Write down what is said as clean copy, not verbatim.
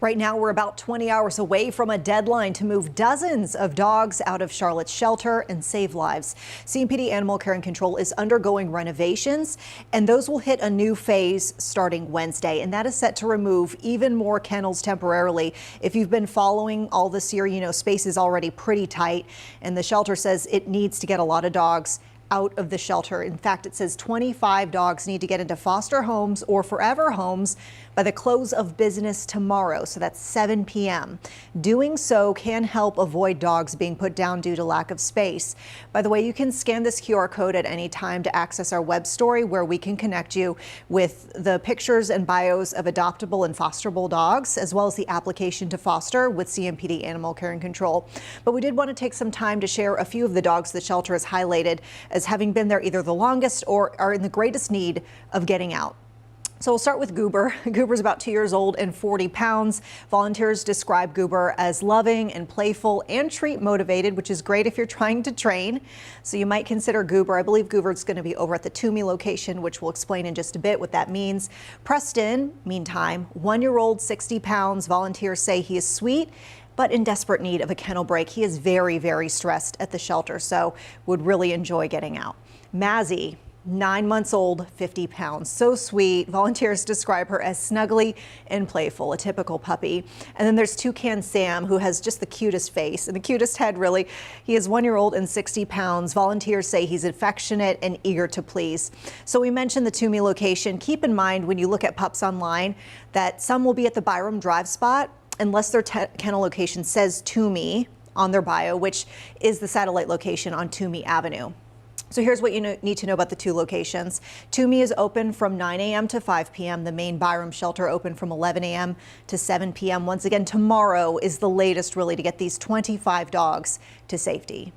Right now, we're about 20 hours away from a deadline to move dozens of dogs out of Charlotte's shelter and save lives. CMPD Animal Care and Control is undergoing renovations, and those will hit a new phase starting Wednesday, and that is set to remove even more kennels temporarily. If you've been following all this year, you know space is already pretty tight, and the shelter says it needs to get a lot of dogs out of the shelter. In fact, it says 25 dogs need to get into foster homes or forever homes by the close of business tomorrow. So that's 7 p.m. Doing so can help avoid dogs being put down due to lack of space. By the way, you can scan this QR code at any time to access our web story, where we can connect you with the pictures and bios of adoptable and fosterable dogs, as well as the application to foster with CMPD Animal Care and Control. But we did want to take some time to share a few of the dogs the shelter has highlighted as having been there either the longest or are in the greatest need of getting out. So we'll start with Goober. Goober's about 2 years old and 40 pounds. Volunteers describe Goober as loving and playful and treat motivated, which is great if you're trying to train. So you might consider Goober. I believe Goober's going to be over at the Toomey location, which we'll explain in just a bit what that means. Preston, meantime, 1-year-old, 60 pounds. Volunteers say he is sweet, but in desperate need of a kennel break. He is very, very stressed at the shelter, so would really enjoy getting out. Mazzy, 9 months old, 50 pounds. So sweet. Volunteers describe her as snuggly and playful, a typical puppy. And then there's Toucan Sam, who has just the cutest face and the cutest head, really. He is 1-year-old and 60 pounds. Volunteers say he's affectionate and eager to please. So we mentioned the Toomey location. Keep in mind when you look at pups online that some will be at the Byrum Drive spot, unless their kennel location says Toomey on their bio, which is the satellite location on Toomey Avenue. So here's what you need to know about the two locations. Toomey is open from 9 a.m. to 5 p.m. The main Byrum shelter open from 11 a.m. to 7 p.m. Once again, tomorrow is the latest really to get these 25 dogs to safety.